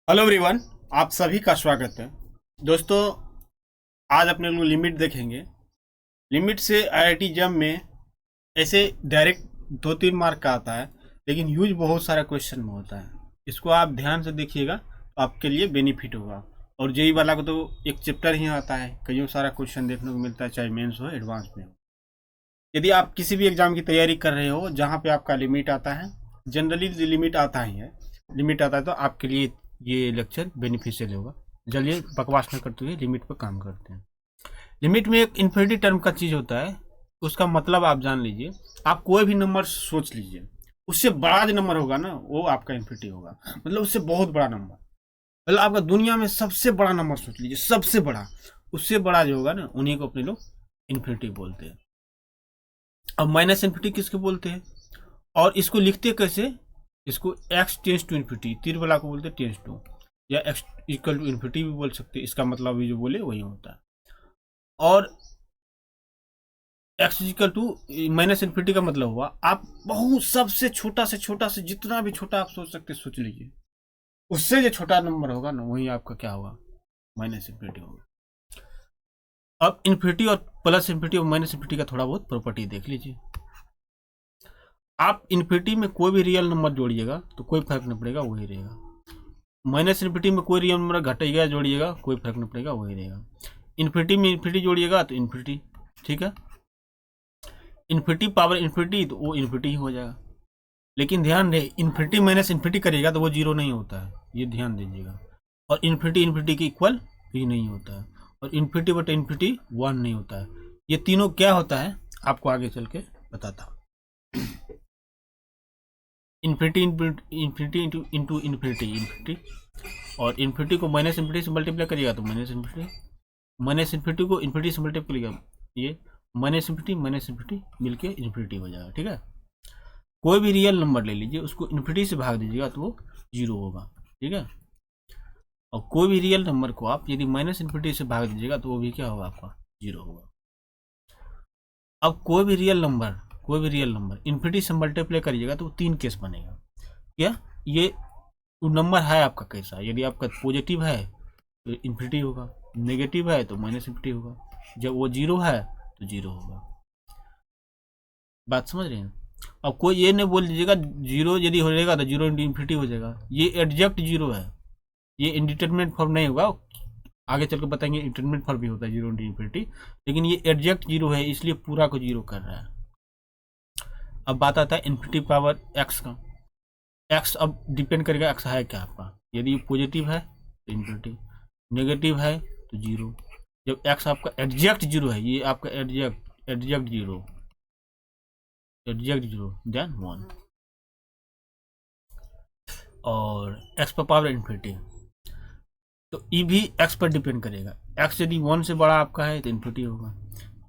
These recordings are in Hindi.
हेलो एवरीवन, आप सभी का स्वागत है। दोस्तों, आज अपने लोग लिमिट देखेंगे। लिमिट से आईआईटी जम में ऐसे डायरेक्ट 2-3 मार्क का आता है, लेकिन यूज बहुत सारा क्वेश्चन में होता है। इसको आप ध्यान से देखिएगा तो आपके लिए बेनिफिट होगा। और जेई वाला को तो एक चैप्टर ही आता है, कईयों सारा क्वेश्चन देखने को मिलता है, चाहे मेंस हो एडवांस में हो। यदि आप किसी भी एग्जाम की तैयारी कर रहे हो जहाँ पे आपका लिमिट आता है, जनरली लिमिट आता ही है, लिमिट आता है, तो आपके लिए ये लेक्चर बेनिफिशियल होगा। चलिए बकवास न करते हुए लिमिट पर काम करते हैं। लिमिट में एक इन्फिनिटी टर्म का चीज होता है। उसका मतलब आप जान लीजिए। आप कोई भी नंबर सोच लीजिए, उससे बड़ा जो नंबर होगा ना वो आपका इन्फिनिटी होगा। मतलब उससे बहुत बड़ा नंबर, मतलब आपका दुनिया में सबसे बड़ा नंबर सोच लीजिए, सबसे बड़ा। उससे बड़ा जो होगा ना उन्हीं को अपने लोग इन्फिनिटी बोलते हैं। अब माइनस इन्फिनिटी किसको बोलते हैं और इसको लिखते कैसे? इसको x टेंस टू इन्फिनिटी, तीर वाला को बोलते हैं टेंस टू, या x इक्वल टू इन्फिनिटी भी बोल सकते हैं। इसका मतलब अभी जो बोले वही होता है। और x equal to minus infinity का मतलब हुआ आप बहुत सबसे छोटा से जितना भी छोटा आप सोच सकते सोच लीजिए। उससे जो छोटा नंबर होगा ना वही आपका क्या होगा? माइनस इन्फिनिटी होगा। अब इन्फिनिटी और प्लस इन्फिनिटी और माइनस इन्फिनिटी का थोड़ा बहुत प्रॉपर्टी देख लीजिए। आप इन्फिनिटी में कोई भी रियल नंबर जोड़िएगा तो कोई फर्क नहीं पड़ेगा, वही रहेगा। माइनस इन्फिनिटी में कोई रियल नंबर घटाइएगा जोड़िएगा कोई फर्क नहीं पड़ेगा, वही रहेगा। इन्फिनिटी में इन्फिनिटी जोड़िएगा तो इन्फिनिटी, ठीक है। इन्फिनिटी पावर इन्फिनिटी तो वो इन्फिनिटी ही हो जाएगा। लेकिन ध्यान रहे, इन्फिनिटी माइनस इन्फिनिटी करिएगा तो वो जीरो नहीं होता है, ये ध्यान दीजिएगा। और इन्फिनिटी इन्फिनिटी के इक्वल भी नहीं होता है। और इन्फिनिटी बटे इन्फिनिटी 1 नहीं होता है। ये तीनों क्या होता है आपको आगे चल के बताता हूँ। इन्फिनिटी इन्फिनिटी इंटू इन्फिनिटी, और इन्फिनिटी को माइनस इन्फिनिटी से मल्टीप्लाई करिएगा तो माइनस इन्फिनिटी, माइनस इन्फिनिटी को इन्फिनिटी से मल्टीप्लाई करिएगा, ये माइनस इन्फिनिटी मिलके इन्फिनिटी हो जाएगा, ठीक है। कोई भी रियल नंबर ले लीजिए, उसको इन्फिनिटी से भाग दीजिएगा तो वो जीरो होगा, ठीक है। और कोई भी रियल नंबर को आप यदि माइनस इन्फिनिटी से भाग दीजिएगा तो वो भी क्या होगा? आपका जीरो होगा। अब कोई भी रियल नंबर इन्फिनिटी से मल्टीप्लाई करिएगा तो 3 केस बनेगा। क्या? ये नंबर है आपका कैसा? यदि आपका पॉजिटिव है तो इन्फिनिटी होगा, नेगेटिव है तो माइनस इन्फिनिटी होगा, जब वो जीरो है तो जीरो होगा। बात समझ रहे हैं? अब कोई ये नहीं बोल दीजिएगा जीरो यदि हो जाएगा तो जीरो इंटू इन्फिनिटी हो जाएगा। ये एडजेक्ट जीरो है, ये इंडिटरमिनेट फॉर्म नहीं होगा। आगे चल के बताएंगे इंडिटरमिनेट फॉर्म भी होता है जीरो इंटू इन्फिनिटी, लेकिन ये एडजेक्ट जीरो है इसलिए पूरा को जीरो कर रहा है। अब बात आता है इन्फिनिटी पावर एक्स का। एक्स अब डिपेंड करेगा एक्स है क्या आपका। यदि पॉजिटिव है तो इन्फिनिटी, नेगेटिव है तो जीरो। जब एक्स आपका एडजेक्ट जीरो है, ये आपका एडजेक्ट जीरो देन 1। और एक्स पर पावर इन्फिनिटी, तो ये भी एक्स पर डिपेंड करेगा। एक्स यदि 1 से बड़ा आपका है तो इन्फिनिटी होगा।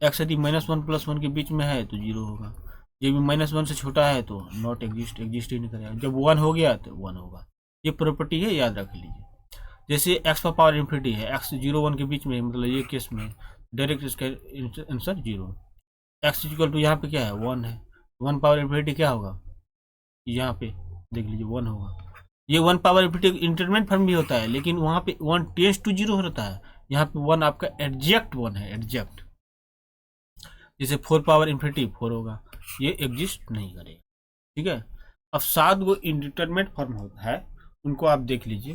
एक्स यदि -1 + 1 के बीच में है तो जीरो होगा। जब भी -1 से छोटा है तो नॉट एग्जिस्ट ही नहीं करेगा। जब 1 हो गया तो 1 होगा। ये प्रॉपर्टी है, याद रख लीजिए। जैसे एक्स पर पावर इन्फिनिटी है, एक्स 0 1 के बीच में, मतलब ये केस में डायरेक्ट इसका answer zero. X equal to यहाँ पे क्या है? 1 है। 1 पावर इन्फिनिटी क्या होगा? यहाँ पे देख लीजिए 1 होगा। ये 1 पावर इन्फिनिटी इंटरमीडिएट फॉर्म भी होता है, लेकिन वहाँ पे 1 टेंस टू जीरो होता है। यहाँ पे 1 आपका एडजेक्ट 1 है, एडजेक्ट। जैसे 4 पावर इन्फिनिटी 4 होगा, ये एग्जिस्ट नहीं करेगा, ठीक है। अब 7 गो इंडिटरमिनेट फॉर्म होता है, उनको आप देख लीजिए।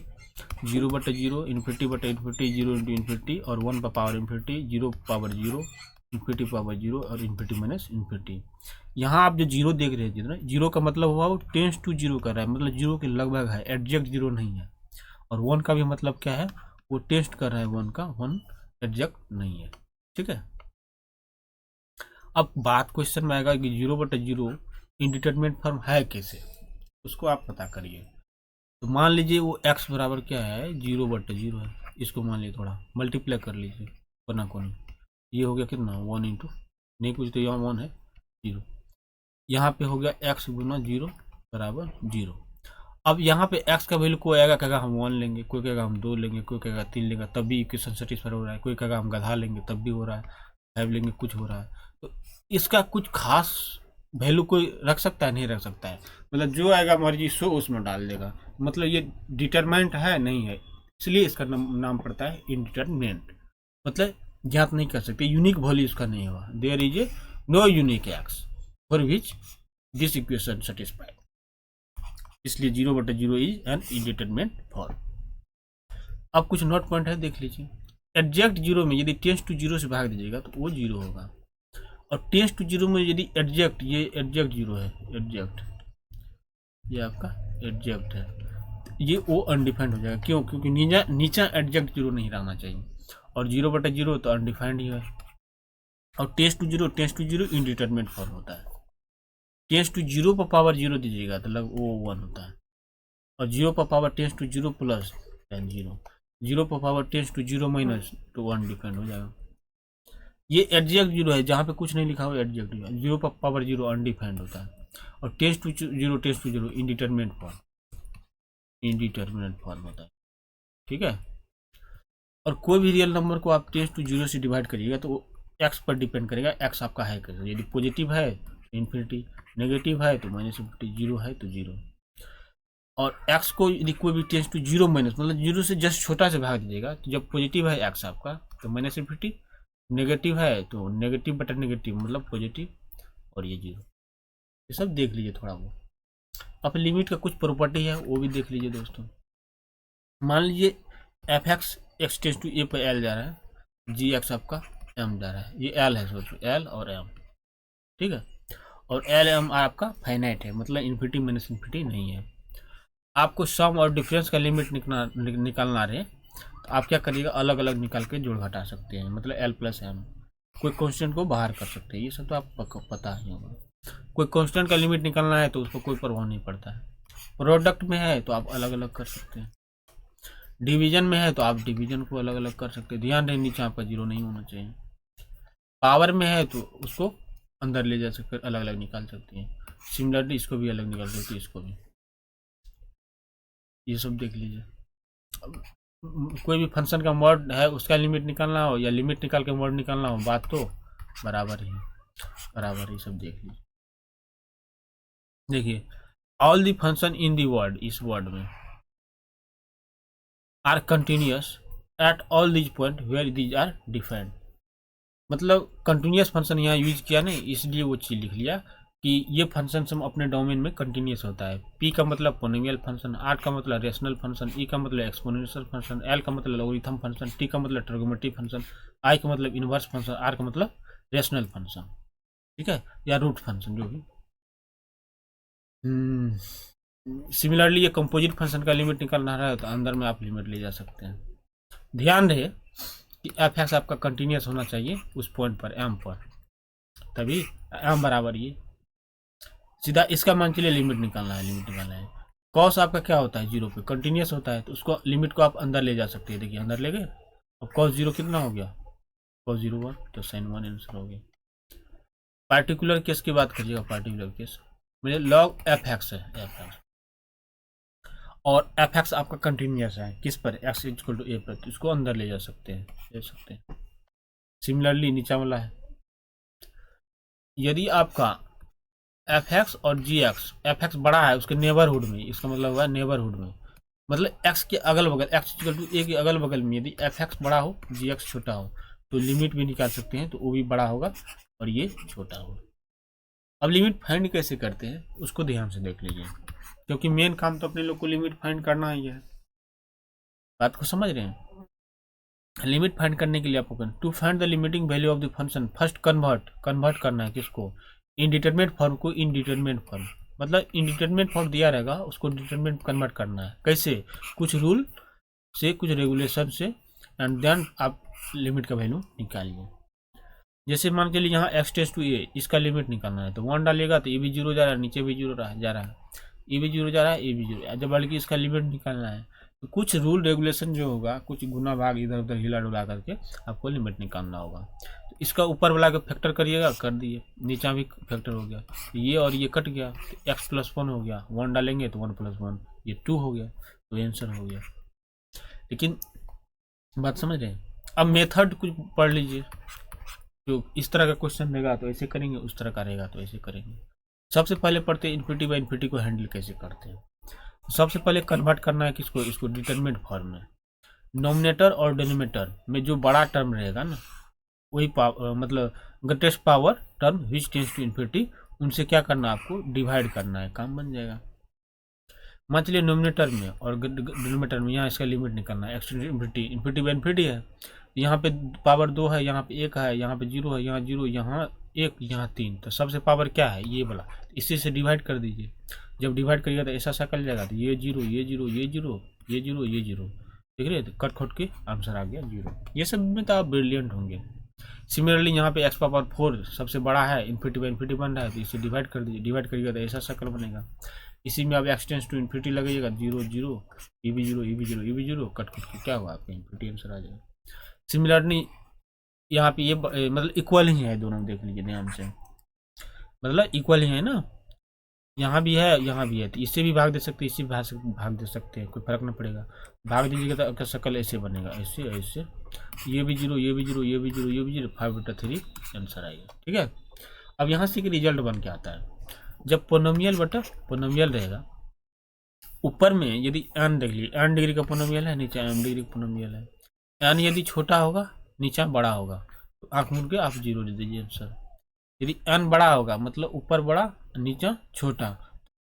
0/0, इन्फिनिटी/इन्फिनिटी, 0 इंटू इन्फिनिटी, और 1 power infinity, 0 power 0, infinity power 0, और इन्फिनिटी माइनस इन्फिनिटी। यहाँ आप जो जीरो देख रहे हैं, जितना जीरो का मतलब हुआ वो टेंस टू जीरो कर रहा है, मतलब जीरो के लगभग है, एडजेक्ट जीरो नहीं है। और 1 का भी मतलब क्या है? वो टेस्ट कर रहा है 1 का, 1 एडजेक्ट नहीं है, ठीक है। अब बात क्वेश्चन में आएगा कि 0/0 इंडिटरमिनेट फॉर्म है कैसे, उसको आप पता करिए। तो मान लीजिए वो x बराबर क्या है? 0/0 है। इसको मान लीजिए थोड़ा मल्टीप्लाई कर लीजिए कोना कोनी, ये हो गया कितना? 1 इंटू, नहीं कुछ तो यहाँ 1 है, 0। यहाँ पे हो गया x गुना 0 बराबर 0। अब यहाँ पे x का वैल्यू कोई आएगा कहेगा हम 1 लेंगे, कोई कहेगा हम 2 लेंगे, कोई कहेगा 3 लेंगे, तब भी इक्वेशन सेटिस्फाई हो रहा है, कोई कहेगा हम गधा लेंगे तब भी हो रहा है, 5 लेंगे कुछ हो रहा है। तो इसका कुछ खास वैल्यू कोई रख सकता है, नहीं रख सकता है, मतलब जो आएगा मर्जी सो उसमें डाल देगा, मतलब ये डिटरमिनेंट है नहीं है, इसलिए इसका नाम पड़ता है इनडिटरमिनेंट, मतलब ज्ञात नहीं कर सकते, यूनिक वैल्यू इसका नहीं होगा। There is a no unique X for which this equation satisfied, इसलिए 0/0 इज एन इनडिटरमिनेंट फॉर्म। अब कुछ नोट पॉइंट है, देख लीजिए। एग्जैक्ट जीरो में यदि टेंस टू जीरो से भाग दीजिएगा तो वो जीरो होगा, और टेंस टू जीरो में यदि एग्जैक्ट, ये एग्जैक्ट जीरो है, एग्जैक्ट ये आपका एग्जैक्ट है, तो ये वो अनडिफाइंड हो जाएगा। क्यों? क्योंकि नीचा एग्जैक्ट जीरो नहीं रहना चाहिए, और 0/0 तो अनडिफाइंड ही है। और tends to zero indeterminate form होता है। टेंस टू जीरो पर पावर जीरो दीजिएगा तो लग वो 1 होता है, और 0 पर power tends to zero plus 0, 0 पर power tends to zero minus तो 1 डिपेंड हो जाएगा। ये एग्जैक्ट जीरो है, जहाँ पे कुछ नहीं लिखा हुआ एग्जैक्ट जीरो, 0 पर पावर जीरो अनडिफाइंड होता है, और tends to zero indeterminate form होता है, ठीक है। और कोई भी रियल नंबर को आप टेंस टू जीरो से डिवाइड करिएगा तो वो एक्स पर डिपेंड करेगा, एक्स आपका है कैसे, यदि पॉजिटिव है तो इन्फिनिटी, नेगेटिव है तो -∞, जीरो है तो जीरो। और एक्स को यदि कोई भी टेंस टू जीरो माइनस, मतलब जीरो से जस्ट छोटा से भाग दीजिएगा, तो जब पॉजिटिव है एक्स आपका तो -∞, नेगेटिव है तो नेगेटिव बटा नेगेटिव मतलब पॉजिटिव, और ये जीरो। ये सब देख लीजिए थोड़ा वो। अब लिमिट का कुछ प्रॉपर्टी है वो भी देख लीजिए दोस्तों। मान लीजिए एफ एक्स टेंस टू ए पर एल जा रहा है, जी एक्स आपका एम जा रहा है, ये एल है, सोचो एल और एम, ठीक है। और एल एम आपका फाइनाइट है, मतलब इन्फिनिटी माइनस इन्फिनिटी नहीं है। आपको सम और डिफरेंस का लिमिट निकालना रहे तो आप क्या करिएगा, अलग अलग निकाल के जोड़ घटा सकते हैं, मतलब एल प्लस एम, कोई कांस्टेंट को बाहर कर सकते हैं, ये सब तो आपको पता ही होगा। कोई कांस्टेंट का लिमिट निकालना है तो उसको कोई प्रभाव नहीं पड़ता है। प्रोडक्ट में है तो आप अलग अलग कर सकते हैं, डिवीजन में है तो आप डिवीजन को अलग अलग कर सकते हैं। ध्यान रहे नीचे आपका जीरो नहीं होना चाहिए। पावर में है तो उसको अंदर ले जा सकते, अलग अलग निकाल सकते हैं। सिमिलरली इसको भी अलग निकाल सकते हैं, इसको भी। ये सब देख लीजिए। कोई भी फंक्शन का मॉड है, उसका लिमिट निकालना हो या लिमिट निकाल के मॉड निकालना हो, बात तो बराबर ही सब देख लीजिए। देखिए all the function in the word, इस वर्ड में are continuous at all these point where these are defined, मतलब कंटिन्यूस फंक्शन यहाँ यूज किया नहीं, इसलिए वो चीज़ लिख लिया कि ये फंक्शन हम अपने डोमेन में कंटिन्यूस होता है। पी का मतलब पोलिनोमियल फंक्शन, आर का मतलब रेशनल फंक्शन, ई का मतलब एक्सपोनेंशियल फंक्शन, एल का मतलब लॉगरिथम फंक्शन, टी का मतलब ट्रिगोनोमेट्री फंक्शन, आई का मतलब इनवर्स फंक्शन, आर का मतलब रेशनल फंक्शन, ठीक है, या रूट फंक्शन जो भी। सिमिलरली ये कंपोजिट फंक्शन का लिमिट निकालना रहा है तो अंदर में आप लिमिट ले जा सकते हैं। ध्यान रहे कि एफ एक्स आपका कंटिन्यूस होना चाहिए उस पॉइंट पर, एम पर, तभी एम बराबर ये सीधा इसका मान के लिए लिमिट निकालना है। कॉस आपका क्या होता है, जीरो पे कंटिन्यूस होता है, तो उसको लिमिट को आप अंदर ले जा सकते हैं। देखिए अंदर ले गए, और कॉस जीरो कितना हो गया, कॉस जीरो 1, तो साइन 1 आंसर हो गया। पार्टिकुलर केस की बात करिएगा, पार्टिकुलर केस मेरे लॉग एफ एक्स है, एफ एक्स, और एफ एक्स आपका कंटिन्यूस है किस पर, एक्स इक्वल टू ए पर, तो इसको अंदर ले जा सकते हैं, सिमिलरली नीचा वाला है। यदि आपका एफ एक्स और जी एक्स, एफ एक्स बड़ा है उसके नेबरहुड में, इसका मतलब हुआ नेबरहुड में, मतलब एक्स के अगल बगल, एक्स इक्वल टू ए के अगल बगल में यदि एफ एक्स बड़ा हो जी एक्स छोटा हो तो लिमिट भी निकाल सकते हैं, तो वो भी बड़ा होगा और ये छोटा होगा। अब लिमिट फाइंड कैसे करते हैं उसको ध्यान से देख लीजिए, क्योंकि मेन काम तो अपने लोग को लिमिट फाइंड करना ही है। बात को समझ रहे हैं? लिमिट फाइंड करने के लिए आपको to find the limiting value of the function first convert करना है किसको, इनडिटरमिनेट फॉर्म को इनडिटरमिनेट फॉर्म, मतलब इनडिटरमिनेट फॉर्म दिया रहेगा उसको डिटरमिनेट कन्वर्ट करना है। कैसे? कुछ रूल से, कुछ रेगुलेशन से, एंड देन आप लिमिट का वैल्यू निकालिए। जैसे मान के लिए यहाँ एक्स टेंस टू ए, इसका लिमिट निकालना है तो 1 डालेगा तो ये भी जीरो जा रहा है, नीचे भी जीरो जा रहा है, ये भी जीरो जा रहा है, ये भी जीरो, जब बल्कि इसका लिमिट निकालना है तो कुछ रूल रेगुलेशन जो होगा, कुछ गुना भाग इधर उधर हिला डुला करके आपको लिमिट निकालना होगा। तो इसका ऊपर वाला का फैक्टर करिएगा, कर दिए, नीचा भी फैक्टर हो गया, तो ये और ये कट गया तो एक्स प्लस 1 हो गया, 1 डालेंगे तो 1 प्लस 1 ये 2 हो गया, तो आंसर हो गया। लेकिन बात समझ रहे हैं? अब मेथड कुछ पढ़ लीजिए, जो इस तरह का क्वेश्चन देगा तो ऐसे करेंगे, उस तरह का रहेगा तो ऐसे करेंगे। सबसे पहले पढ़ते हैं इन्फिनिटी बाय इन्फिनिटी को हैंडल कैसे करते हैं। सबसे पहले कन्वर्ट करना है किसको, इसको डिटरमिनेंट फॉर्म में। नोमिनेटर और डिनोमिनेटर में जो बड़ा टर्म रहेगा ना, वही मतलब greatest power term which tends to infinity, उनसे क्या करना है आपको, डिवाइड करना है, काम बन जाएगा। मान चलिए नोमिनेटर में और डिनोमिनेटर में यहाँ इसका लिमिट निकालना है, x infinity, infinity by infinity है, यहाँ पे पावर 2 है, यहाँ पे 1 है, यहाँ पे 0 है, यहाँ 0, यहाँ 1, यहाँ 3, तो सबसे पावर क्या है, ये वाला, इसी से डिवाइड कर दीजिए। जब डिवाइड करिएगा तो ऐसा सर्कल जाएगा, तो ये 0, ये 0, ये 0, ये 0, ये 0, देख रहे, तो कट खोट के आंसर आ गया 0। ये सब में तो आप ब्रिलियंट होंगे। सिमिलरली यहाँ पे एक्स पावर 4 सबसे बड़ा है, इन्फिनिटी बाय इन्फिनिटी बन रहा है, तो इसे डिवाइड कर दीजिए, डिवाइड करिएगा तो ऐसा सर्कल बनेगा। इसी में आप एक्स टेंड्स टू इन्फिनिटी लगाइएगा, 0 0, ये भी 0, ये भी 0, ये भी 0, कट कट के क्या हुआ आपका इन्फिनिटी आंसर आ जाएगा। सिमिलरली यहाँ पे ये मतलब इक्वल ही है दोनों, देख लीजिए ध्यान से, मतलब इक्वल ही है ना, यहाँ भी है यहाँ भी है, तो इससे भी भाग दे सकते हैं, इससे भी भाग दे सकते हैं, कोई फर्क नहीं पड़ेगा। भाग दीजिएगा तो आपका शक्ल ऐसे बनेगा, ऐसे ऐसे, ये भी 0, ये भी 0, ये भी 0, ये भी 0, 5/3 आंसर आएगा। ठीक है, अब यहाँ से रिजल्ट बन के आता है, जब पोनोमियल बटा पोनोमियल रहेगा, ऊपर में यदि n देख लीजिए, n डिग्री का पोनोमियल है, नीचे m डिग्री का पोनोमियल है, n यदि छोटा होगा नीचा बड़ा होगा, तो आँख मूंद के आप 0 दे दीजिए आंसर। यदि n बड़ा होगा मतलब ऊपर बड़ा नीचा छोटा,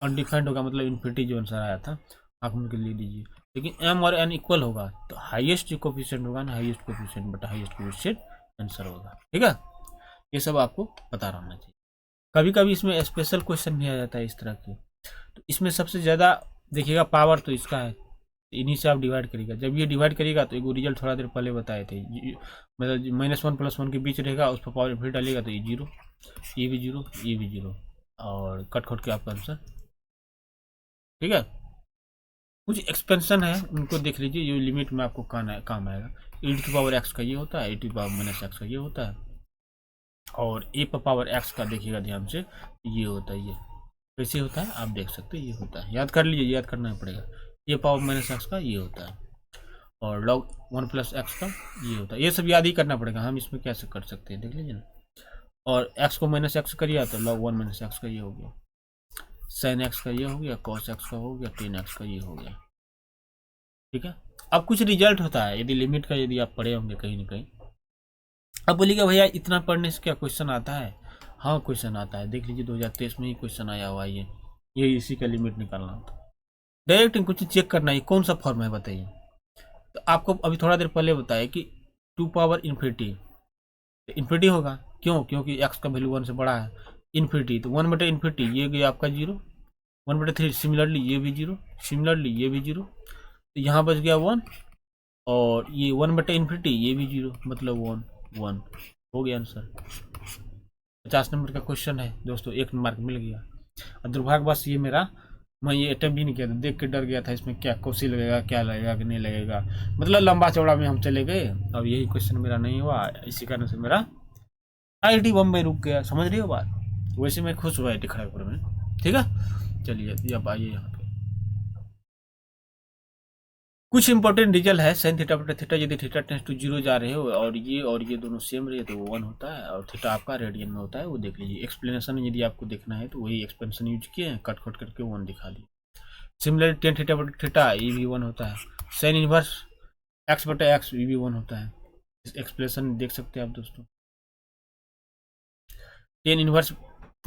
अनडिफाइंड होगा मतलब इन्फिनिटी जो आंसर आया था, आँख मूंद के ले दीजिए। लेकिन m और n इक्वल होगा तो हाईएस्ट जो कोफिशिएंट होगा ना, हाईएस्ट कोफिशिएंट बटा हाईएस्ट कोफिशिएंट आंसर होगा। ठीक है, ये सब आपको पता रहना चाहिए। कभी कभी इसमें स्पेशल क्वेश्चन भी आ जाता है इस तरह के, तो इसमें सबसे ज़्यादा देखिएगा पावर तो इसका है, इन्हीं से आप डिवाइड करिएगा। जब ये डिवाइड करिएगा तो एक रिजल्ट थोड़ा देर पहले बताए थे, मतलब -1 + 1 के बीच रहेगा, उस पर पावर इन्फिनिटी डालिएगा तो ये 0, ये भी 0, ये भी 0, और कट खोट के आपका आंसर। ठीक है, कुछ एक्सपेंशन है उनको देख लीजिए, जो लिमिट में आपको काम आएगा। e⁻x का ये होता है, e⁻−x का ये होता है, और e⁻x का देखिएगा ध्यान से, ये होता है, ये कैसे होता है आप देख सकते हैं, ये होता है, याद कर लीजिए, याद करना पड़ेगा। e⁻−x का ये होता है, और log 1 + x का ये होता है, ये सब याद ही करना पड़ेगा, हम इसमें कैसे कर सकते हैं देख लीजिए ना। और x को -x करिए तो log 1 - x का ये हो गया, sin x का ये हो गया, cos x का हो गया, tan x का ये हो गया। ठीक है, अब कुछ रिजल्ट होता है यदि लिमिट का, यदि आप पढ़े होंगे कहीं ना कहीं। अब बोलिएगा भैया इतना पढ़ने से क्या क्वेश्चन आता है? हाँ क्वेश्चन आता है, देख लीजिए 2023 में ही क्वेश्चन आया हुआ है, ये इसी का लिमिट निकालना होता है। डायरेक्ट कुछ चेक करना है कौन सा फॉर्म है बताइए। तो आपको अभी थोड़ा देर पहले बताया कि 2 पावर इन्फिनिटी होगा, क्यों? क्योंकि x का वैल्यू 1 से बड़ा है, इन्फिनिटी तो 1/इन्फिनिटी, ये गया आपका 0, 1/3। सिमिलरली ये भी 0, सिमिलरली ये भी 0, तो यहाँ बच गया 1, और ये 1/इन्फिनिटी ये भी 0, मतलब 1 1 हो गया आंसर। 50 नंबर का क्वेश्चन है दोस्तों, 1 मार्क मिल गया। और दुर्भाग्यवश ये मेरा, मैं ये अटेम्प्ट भी नहीं किया था, देख के डर गया था इसमें क्या कोसी लगेगा, क्या लगेगा कि नहीं लगेगा, मतलब लंबा चौड़ा में हम चले गए, अब यही क्वेश्चन मेरा नहीं हुआ, इसी कारण से मेरा IIT बम्बई रुक गया। समझ रही हो बात? वैसे मैं खुश हुआ IIT खड़गपुर में। ठीक है, चलिए अब आइए यहाँ पे कुछ इंपॉर्टेंट रिजल्ट है। sin θ/θ यदि θ टेंड्स टू 0 जा रहे हो और ये दोनों सेम रहे तो 1 होता है, और थीटा आपका रेडियन में होता है, वो देख लीजिए। एक्सप्लेनेशन यदि आपको देखना है तो वही एक्सपेंशन यूज किए हैं, कट कट करके 1 दिखा दिए। सिमिलरली tan θ/θ ये भी 1 होता है, sin इनवर्स x/x ये भी 1 होता है। इस एक्सप्लेनेशन देख सकते हैं आप दोस्तों, tan इनवर्स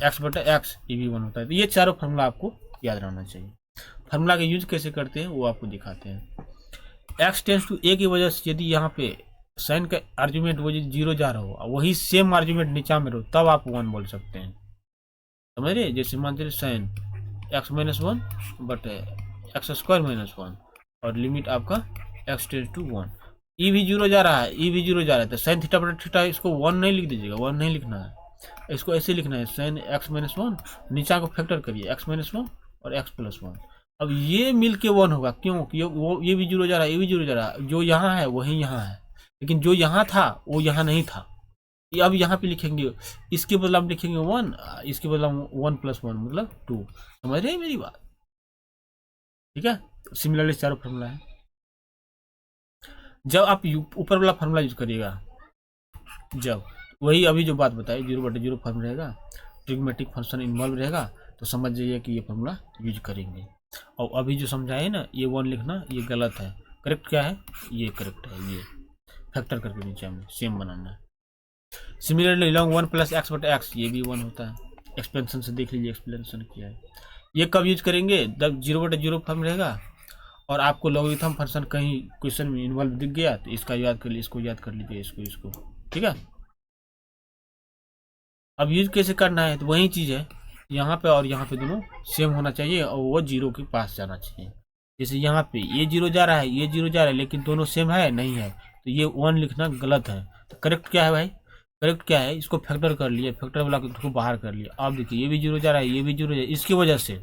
x/x ये भी 1 होता है। तो ये चारों फार्मूला आपको याद रहना चाहिए। फार्मूला का यूज कैसे करते हैं वो आपको दिखाते हैं। x टेंड्स टू a की वजह से यदि यहाँ पे साइन का आर्ग्यूमेंट वो 0 जा रहा हो, वही सेम आर्ग्यूमेंट नीचा में रहो, तब आप 1 बोल सकते हैं। समझ रहे? जैसे मान लीजिए साइन x - 1 x² - 1, और लिमिट आपका x टेंड्स टू 1, e भी 0 जा रहा है, e भी 0 जा रहा है, तो साइन θ/θ इसको 1 नहीं लिख दीजिएगा, 1 नहीं लिखना है, इसको ऐसे लिखना है, साइन x - 1, नीचा को फैक्टर करिए, x - 1 और x + 1। अब ये मिल के 1 होगा, क्यों? ये भी 0 जा रहा है, ये भी 0 जा रहा है, जो यहाँ है वही यहाँ है, लेकिन जो यहाँ था वो यहाँ नहीं था। ये अब यहाँ पे लिखेंगे, इसके बदले हम लिखेंगे 1, इसके बदले हम 1 + 1 मतलब 2। समझ रहे हैं मेरी बात? ठीक है, सिमिलरली चारों फार्मूला है। जब आप ऊपर वाला फार्मूला यूज करिएगा, जब वही अभी जो बात बताई 0/0 फॉर्म रहेगा, ट्रिग्मेटिक फंक्शन इन्वॉल्व रहेगा, तो समझ जाइए कि ये फॉर्मूला यूज करेंगे। और अभी जो समझाए ना, ये 1 लिखना ये गलत है, करेक्ट क्या है, ये करेक्ट है, ये फैक्टर करके नीचे हमें सेम बनाना है। सिमिलरली लॉन्ग 1 प्लस एक्स बटा एक्स, ये भी 1 होता है। एक्सपेंशन से देख लीजिए एक्सप्लेनेशन किया है। ये कब यूज करेंगे, जब 0/0 फॉर्म रहेगा और आपको लॉगरिथम फंक्शन कहीं क्वेश्चन में इन्वॉल्व दिख गया तो इसका याद कर लीजिए, इसको याद कर लीजिए, इसको ठीक है। अब यूज कैसे करना है, तो वही चीज़ है, यहाँ पे और यहाँ पे दोनों सेम होना चाहिए और वो 0 के पास जाना चाहिए। जैसे यहाँ पे ये 0 जा रहा है, ये 0 जा रहा है, लेकिन दोनों सेम है नहीं है, तो ये 1 लिखना गलत है। तो करेक्ट क्या है भाई, करेक्ट क्या है, इसको फैक्टर कर लिए, फैक्टर वाला को बाहर कर लिया। आप देखिए ये भी 0 जा रहा है, ये भी 0 जा रहा है, इसकी वजह से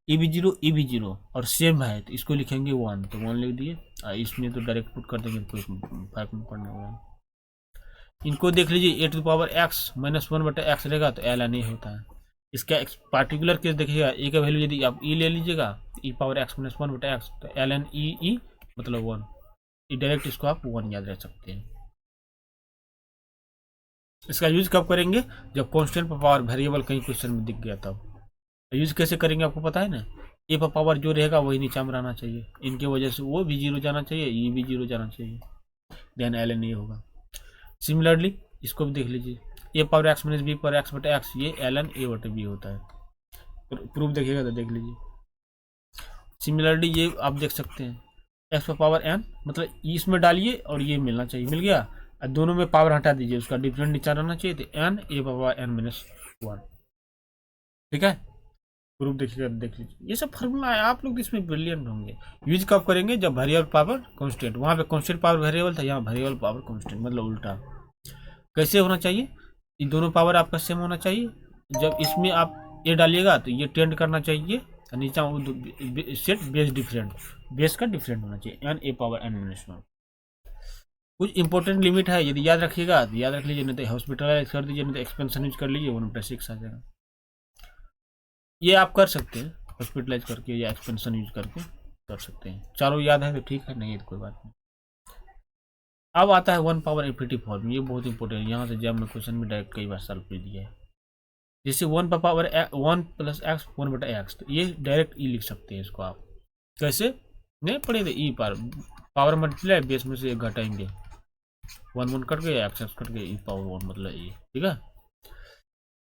ये भी 0 ये भी 0 और सेम है, तो इसको लिखेंगे 1, तो 1 लिख दिए। इसमें तो डायरेक्ट पुट कर देंगे, कोई फर्क नहीं पड़ने वाला। इनको देख लीजिए, a⁻x - 1/x रहेगा तो ln a होता है। इसका पार्टिकुलर केस देखिएगा, a का वैल्यू यदि आप e ले लीजिएगा e⁻x - 1/x तो ln e मतलब 1, ये डायरेक्ट इसको आप 1 याद रख सकते हैं। इसका यूज कब करेंगे, जब कांस्टेंट पर पावर वेरिएबल कहीं क्वेश्चन में दिख गया तब। यूज कैसे करेंगे आपको पता है ना, ए पर पावर जो रहेगा वही नीचे में रहना चाहिए, इनके वजह से वो भी 0 जाना चाहिए, ये भी 0 जाना चाहिए, देन ln a होगा। सिमिलरली इसको भी देख लीजिए, a⁻x - b/x/x ये ln a/b होता है। प्रूफ देखिएगा तो देख लीजिए। सिमिलरली ये आप देख सकते हैं, x⁻n मतलब इसमें डालिए और ये मिलना चाहिए, मिल गया, और दोनों में पावर हटा दीजिए, उसका डिफरेंट नीचा रहना चाहिए, तो n a⁻n-1, ठीक है। प्रूफ देखिएगा देख लीजिए, ये सब फार्मूला है, आप लोग इसमें ब्रिलियंट होंगे। यूज कब करेंगे, जब वेरिएबल पावर कांस्टेंट, वहाँ पे कांस्टेंट पावर वेरिएबल था, यहाँ वेरिएबल पावर कांस्टेंट, मतलब उल्टा। कैसे होना चाहिए, ये दोनों पावर आपका सेम होना चाहिए। जब इसमें आप ये डालिएगा तो ये टेंड करना चाहिए, नीचा सेट बेस डिफरेंट, बेस का डिफरेंट होना चाहिए, n a⁻n-1। कुछ इंपॉर्टेंट लिमिट है, यदि याद रखिएगा तो याद रख लीजिए, नहीं तो हॉस्पिटलाइज कर दीजिए, नहीं तो एक्सपेंशन यूज कर लीजिए, 1/6 आ जाएगा। ये आप कर सकते हैं हॉस्पिटलाइज करके या एक्सपेंशन यूज करके कर सकते हैं। चारों याद है तो ठीक है, नहीं है तो कोई बात नहीं। अब आता है 1 पावर इन्फिनिटी फॉर्म, ये बहुत इंपॉर्टेंट है, यहाँ से जब में क्वेश्चन में डायरेक्ट कई बार सॉल्व कर दिया है। जैसे 1 पावर 1 + x 1/x, तो ये डायरेक्ट ई लिख सकते हैं इसको आप। कैसे नहीं पढ़े थे, ई पावर मल्टीप्लाई बेस में से घटाएंगे, 1 कट गया, x कट गया, e⁻1 मतलब ये, ठीक है।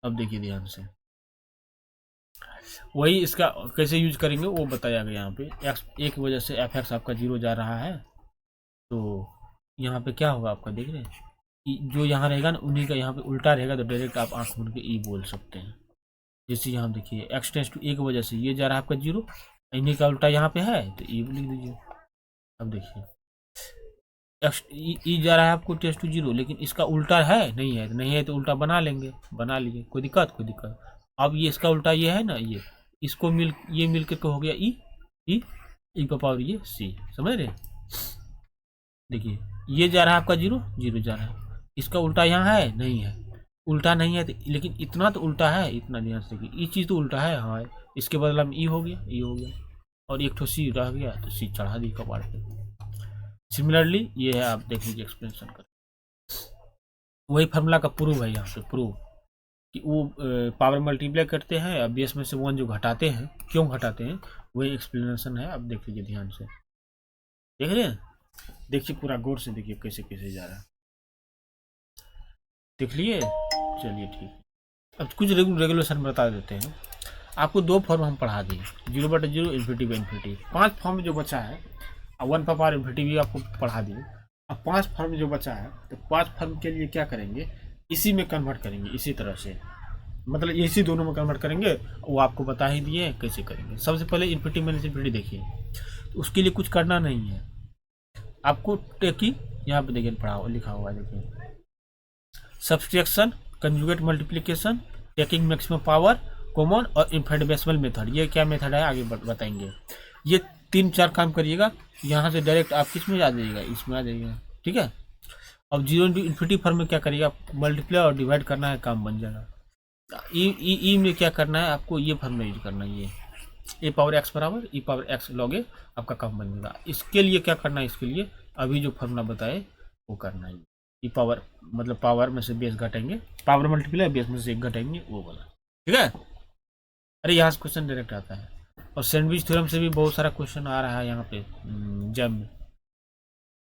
अब देखिए ध्यान से, वही इसका कैसे यूज करेंगे वो बताया गया यहाँ पे। x एक की वजह से f(x) आपका 0 जा रहा है, तो यहाँ पे क्या होगा आपका, देख रहे हैं जो यहाँ रहेगा ना उन्हीं का यहाँ पे उल्टा रहेगा, तो डायरेक्ट आप आंख मूंद के ई बोल सकते हैं। जैसे यहाँ देखिए x टेंस टू a की वजह से ये जा रहा है आपका 0, इन्हीं का उल्टा यहाँ पे है तो ई लिख दीजिए। अब देखिए x ई जा रहा है आपको टेंस टू 0, लेकिन इसका उल्टा है नहीं है, नहीं है तो उल्टा बना लेंगे, बना लीजिए, कोई दिक्कत। अब ये इसका उल्टा ये है ना, ये इसको ये मिल करके हो गया ई का पावर ये c, समझ रहे। देखिए ये जा रहा है आपका 0 जा रहा है, इसका उल्टा यहाँ है नहीं है, उल्टा नहीं है तो, लेकिन इतना तो उल्टा है, इतना ध्यान से देखिए, ये चीज़ तो उल्टा है, हाँ इसके बदला में ई हो गया, और एक तो सी रह गया तो सी चढ़ा दी कपाड़ पे। सिमिलरली ये है, आप देख लीजिए एक्सपेंशन कर, वही फार्मूला का प्रूफ है यहाँ पे, प्रूफ कि वो पावर मल्टीप्लाई करते हैं और बेस में से 1 जो घटाते हैं, क्यों घटाते हैं वही एक्सप्लेनेशन है। आप देख लीजिए ध्यान से, देख रहे हैं, देखिए पूरा गौर से देखिए कैसे कैसे जा रहा है, देख लिए, चलिए ठीक। अब कुछ रेगुलेशन बता देते हैं आपको। 2 फॉर्म हम पढ़ा दिए, 0/0 इन्फिनिटी, 5 फॉर्म जो बचा है, 1 पावर इन्फिनिटी भी आपको पढ़ा दिए। अब 5 फॉर्म जो बचा है, तो 5 फॉर्म के लिए क्या करेंगे, इसी में कन्वर्ट करेंगे, इसी तरह से, मतलब इसी दोनों में कन्वर्ट करेंगे, वो आपको बता ही दिए कैसे करेंगे। सबसे पहले इन्फिनिटी माइनस इन्फिनिटी देखिए, तो उसके लिए कुछ करना नहीं है आपको, टेकिंग यहाँ पे देखिए पढ़ा लिखा हुआ है, देखिए subtraction, conjugate multiplication, taking maximum power, common और इनफाइनेटेसिमल मेथड। ये क्या मेथड है आगे बताएंगे। ये 3-4 काम करिएगा, यहाँ से डायरेक्ट आप किस में आ जाइएगा, इसमें आ जाइएगा, ठीक है। अब 0 × इन्फिनिटी फॉर्म में क्या करिएगा, मल्टीप्लाई और डिवाइड करना है, काम बन जाएगा। ई में क्या करना है आपको, ये फॉर्म में यूज करना है, ये a⁻x बराबर e⁻x log a, आपका काम बन जाएगा। इसके लिए क्या करना है, इसके लिए अभी जो फॉर्मूला बताए वो करना है, ई पावर मतलब पावर में से बेस घटाएंगे, पावर मल्टीप्लाई बेस में से 1 घटाएंगे, वो वाला, ठीक है। अरे यहाँ से क्वेश्चन डायरेक्ट आता है, और सैंडविच थ्योरम से भी बहुत सारा क्वेश्चन आ रहा है यहाँ पे जब में।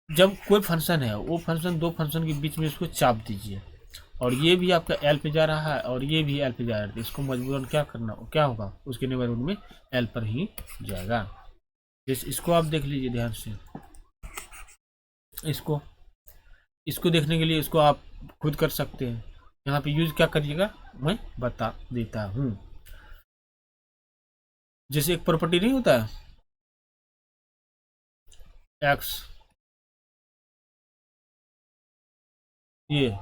जब कोई फंक्शन है, वो फंक्शन दो फंक्शन के बीच में इसको चाप दीजिए, और ये भी आपका एल पे जा रहा है और ये भी एल पे जा रहा है, तो इसको मजबूरन क्या करना, क्या होगा, उसके नेबरहुड में एल पर ही जाएगा। जैसे इसको आप देख लीजिए ध्यान से, इसको देखने के लिए इसको आप खुद कर सकते हैं। यहाँ पे यूज क्या करिएगा मैं बता देता हूँ। जैसे एक प्रॉपर्टी नहीं होता है एक्स, ये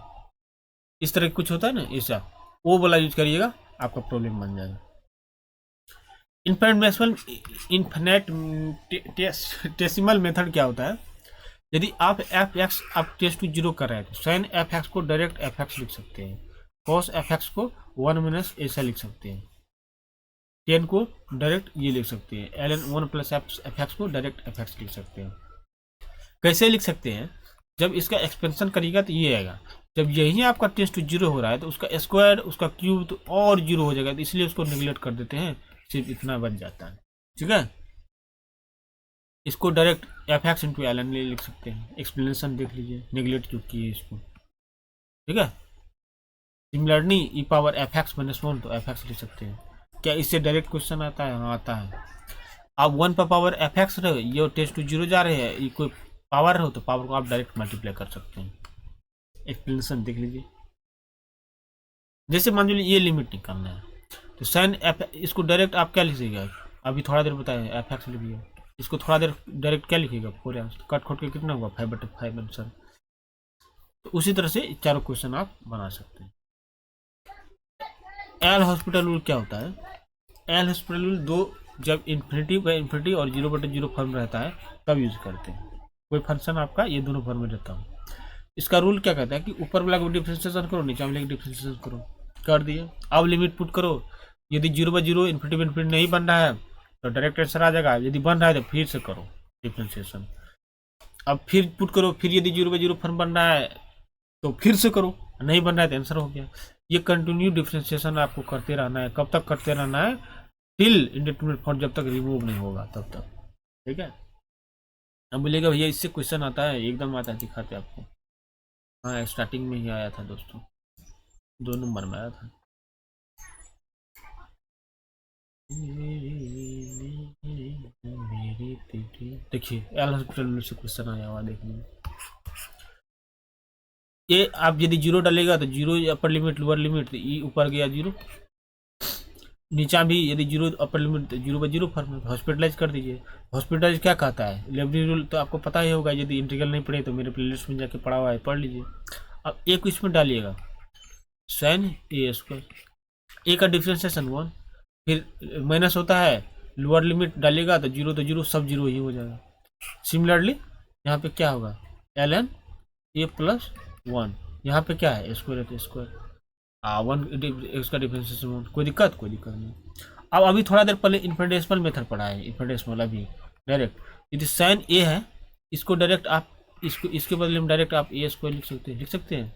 इस तरह कुछ होता है ना ऐसा, वो वाला यूज करिएगा, आपका प्रॉब्लम बन जाएगा। इन्फिनेटेसिमल मेथड क्या होता है, यदि आप एफ एक्स आप टेस्ट टू जीरो कर रहे हैं तो साइन एफ एक्स को डायरेक्ट एफ एक्स लिख सकते हैं, कॉस एफ एक्स को 1 माइनस ऐसा लिख सकते हैं, टेन को डायरेक्ट ये लिख सकते हैं, L N 1 plus F X को डायरेक्ट एफ एक्स लिख सकते हैं। कैसे लिख सकते हैं, जब इसका एक्सपेंशन करिएगा तो ये आएगा, जब यही आपका टेस्ट टू जीरो हो रहा है तो उसका स्क्वायर उसका क्यूब तो और जीरो हो जाएगा, तो इसलिए उसको निगलेक्ट कर देते हैं, सिर्फ इतना बच जाता है। ठीक है, इसको direct F X into L N लिख सकते हैं। एक्सप्लेनेशन देख लीजिए, निगलेक्ट क्यों किए इसको। ठीक है, सिमिलरली ई पावर एफ एक्स माइनस 1 तो एफ एक्स लिख सकते हैं। क्या इससे डायरेक्ट क्वेश्चन आता है? हाँ आता है। आप 1 पर पावर एफ एक्स रहे, ये टेस्ट टू जीरो जा रहे हैं, ये कोई पावर हो तो पावर को आप डायरेक्ट मल्टीप्लाई कर सकते हैं। एक्सप्लेनेशन देख लीजिए। जैसे मान लीजिए ये लिमिट निकालना है तो साइन एफ, इसको डायरेक्ट आप क्या लिखिएगा, अभी थोड़ा देर बताए एफ एक्स लिखिए, इसको थोड़ा देर डायरेक्ट क्या लिखिएगा 4 कट खोट के कितना होगा 5/5 आंसर। तो उसी तरह से चारों क्वेश्चन आप बना सकते हैं। एल हॉस्पिटल रूल क्या होता है? एल हॉस्पिटल रूल दो, जब इन्फिनिटी बाई इन्फिनिटी और 0/0 फॉर्म रहता है तब यूज करते हैं। कोई फंक्शन आपका ये दोनों फॉर्म में रहता है। इसका रूल क्या कहता है कि ऊपर वाला को डिफरेंशिएशन करो, नीचे वाले को डिफरेंशिएशन करो, कर दिए। अब लिमिट पुट करो, यदि 0/0 इन्फिनिटी नहीं बन रहा है तो डायरेक्ट आंसर आ जाएगा, यदि बन रहा है तो फिर से करो डिफरेंशिएशन। अब फिर पुट करो, फिर यदि 0/0 फॉर्म बन रहा है तो फिर से करो, नहीं बन रहा है तो आंसर हो गया। ये कंटिन्यू डिफरेंशिएशन आपको करते रहना है। कब तक करते रहना है? टिल इंडेटरमिनेट फॉर्म, जब तक रिमूव नहीं होगा तब तक। ठीक है, अब बोलेगा भैया इससे क्वेश्चन आता है, एकदम आता है, दिखाते आपको। हाँ स्टार्टिंग में ही आया था दोस्तों, 2 नंबर में आया था। देखिए एल हॉस्पिटल से क्वेश्चन आया हुआ, देखिए ये आप यदि 0 डालेगा तो 0 अपर लिमिट लोअर लिमिट, तो ई ऊपर गया 0, नीचा भी यदि 0 अपर लिमिट तो 0/0 फॉर्म में हॉस्पिटलाइज कर दीजिए। हॉस्पिटलाइज क्या कहता है? लेवरी रूल तो आपको पता ही होगा, यदि इंटीग्रल नहीं पढ़े तो मेरे प्लेलिस्ट में जाके पढ़ा हुआ है, पढ़ लीजिए। अब एक इसमें डालिएगा साइन ए स्क्वायर, ए का डिफ्रेंशिएशन 1, फिर माइनस होता है, लोअर लिमिट डालिएगा तो 0 सब 0 ही हो जाएगा। सिमिलरली यहाँ पे क्या होगा, एल एन ए प्लस 1, यहाँ पे क्या है स्क्वायर है तो स्क्वायर 1 इसका डिफरेंशिएशन 1, कोई दिक्कत नहीं। अब अभी थोड़ा देर पहले इन्फिनिटेसिमल मेथड पढ़ा है, इन्फिनिटेसिमल अभी डायरेक्ट, यदि साइन ए है इसको डायरेक्ट आप इसको इसके बदले में डायरेक्ट आप ए स्क्वायर लिख सकते हैं।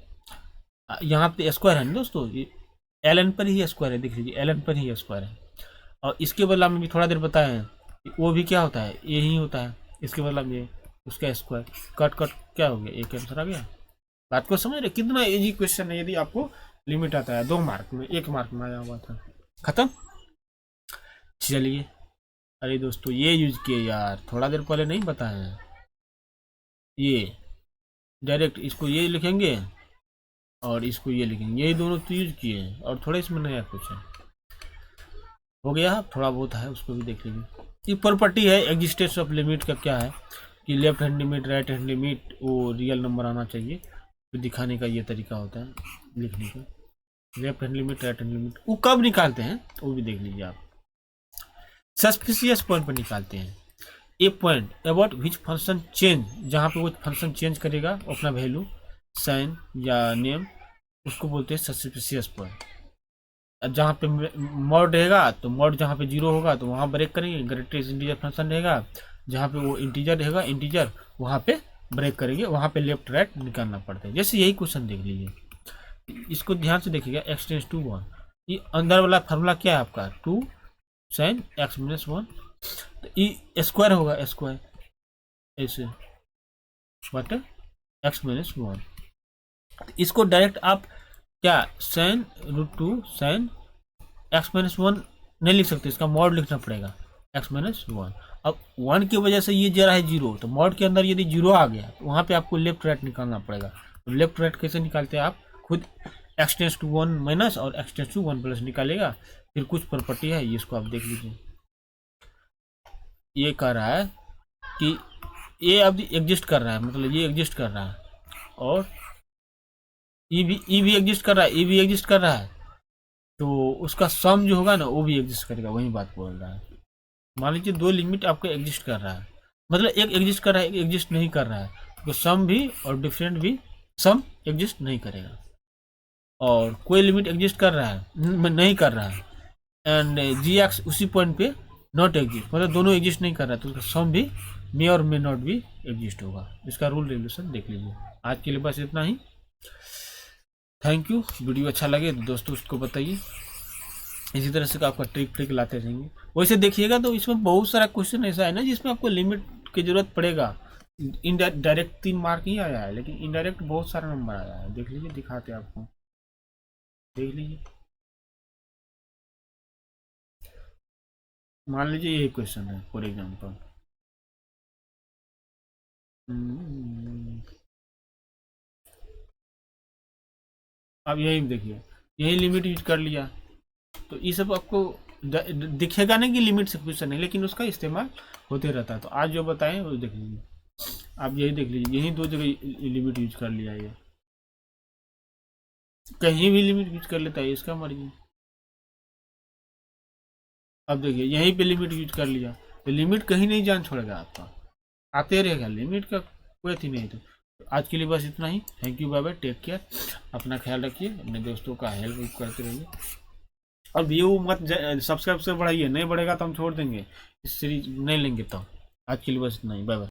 यहाँ पे स्क्वायर है ना दोस्तों, एल एन पर ही स्क्वायर है, देख लीजिए एल एन पर ही स्क्वायर है। और इसके बदला में भी थोड़ा देर बताए हैं वो भी क्या होता है, ए ही होता है, इसके बदला में उसका स्क्वायर, कट क्या हो गया, एक आंसर आ गया। बात को समझ रहे? कितना इजी क्वेश्चन है, यदि आपको लिमिट आता है 2 मार्क में, 1 मार्क में आया हुआ था, खत्म। चलिए, अरे दोस्तों ये यूज किए यार, थोड़ा देर पहले नहीं बताया है, ये डायरेक्ट इसको ये लिखेंगे और इसको ये लिखेंगे, यही दोनों तो यूज किए हैं, और थोड़ा इसमें नया कुछ है हो गया, थोड़ा बहुत है उसको भी देख लीजिए। ये प्रॉपर्टी है एग्जिस्टेंस ऑफ लिमिट का, क्या है कि left hand limit right hand limit वो रियल नंबर आना चाहिए, तो दिखाने का ये तरीका होता है लिखने का। Left hand limit right hand limit वो कब निकालते हैं वो भी देख लीजिए आप। सस्पिशियस पॉइंट पर निकालते हैं, a point about which function change, जहाँ पे वो फंक्शन चेंज करेगा अपना वैल्यू साइन या नेम, उसको बोलते हैं सस्पिशियस पॉइंट। जहाँ पे मॉड रहेगा तो मॉड जहाँ पे 0 होगा तो वहाँ ब्रेक करेंगे, ग्रेटेस्ट इंटीजर फंक्शन रहेगा जहाँ पे वो इंटीजर रहेगा इंटीजर वहाँ पे ब्रेक करेंगे, वहाँ पे लेफ्ट राइट निकालना पड़ता है। जैसे यही क्वेश्चन देख लीजिए, इसको ध्यान से देखिएगा, x टेंड्स टू 1, ये अंदर वाला फार्मूला क्या है आपका 2 साइन एक्स माइनस वन, तो ई स्क्वायर होगा, स्क्वायर ऐसे बट एक्स माइनस वन। इसको डायरेक्ट आप क्या sine root two sine X minus one नहीं लिख सकते, इसका मॉड लिखना पड़ेगा एक्स माइनस वन। अब वन की वजह से ये जा रहा है जीरो, तो मॉड के अंदर यदि जीरो आ गया तो वहाँ पे आपको लेफ्ट राइट निकालना पड़ेगा। तो लेफ्ट राइट कैसे निकालते हैं आप खुद, x tends to one minus और x tends to one plus निकालेगा। फिर कुछ प्रॉपर्टी है, ये इसको आप देख लीजिए। ये कह रहा है कि ये अब एग्जिस्ट कर रहा है, मतलब ये एग्जिस्ट कर रहा है, और ई भी एग्जिस्ट कर रहा है, ई भी एग्जिस्ट कर रहा है, तो उसका सम जो होगा ना वो भी एग्जिस्ट करेगा, वही बात बोल रहा है। मान लीजिए दो लिमिट आपका एग्जिस्ट कर रहा है, मतलब एक एग्जिस्ट कर रहा है एक एग्जिस्ट नहीं कर रहा है, तो सम भी और डिफरेंट भी सम एग्जिस्ट नहीं करेगा। और कोई लिमिट एग्जिस्ट कर रहा है नहीं कर रहा है, एंड जी एक्स उसी पॉइंट पे नॉट एग्जिस्ट, मतलब दोनों एग्जिस्ट नहीं कर रहा है, तो उसका सम भी मे और मे नॉट भी एग्जिस्ट होगा। इसका रूल रेगुलेशन देख लीजिए। आज के लिए बस इतना ही, थैंक यू। वीडियो अच्छा लगे तो दोस्तों उसको बताइए, इसी तरह से आपका ट्रिक लाते रहेंगे। वैसे देखिएगा तो इसमें बहुत सारा क्वेश्चन ऐसा है ना जिसमें आपको लिमिट की जरूरत पड़ेगा। डायरेक्ट 3 मार्क ही आया है, लेकिन इनडायरेक्ट बहुत सारा नंबर आया है। देख लीजिए, दिखाते हैं आपको, देख लीजिए। मान लीजिए यही क्वेश्चन है फॉर एग्जाम्पल, अब यही देखिए, यही लिमिट यूज कर लिया, तो ये सब आपको दिखेगा नहीं कि लिमिट से क्वेश्चन है, लेकिन उसका इस्तेमाल होते रहता है। तो आज जो बताएं वो देख लीजिए, आप यही देख लीजिए, यही दो जगह लिमिट यूज कर लिया, ये कहीं भी लिमिट यूज कर लेता है, इसका मर्जी। अब देखिए यहीं पे लिमिट यूज कर लिया, तो लिमिट कहीं नहीं जान छोड़ेगा आपका, आते रहेगा, लिमिट का कोई थी नहीं। तो आज के लिए बस इतना ही, thank you, bye bye, take care, अपना ख्याल रखिए, अपने दोस्तों का हेल्प करते रहिए, और व्यू मत सब्सक्राइब से बढ़ाइए, नहीं बढ़ेगा तो हम छोड़ देंगे, इस सीरीज नहीं लेंगे। तो आज के लिए बस इतना ही, बाय बाय।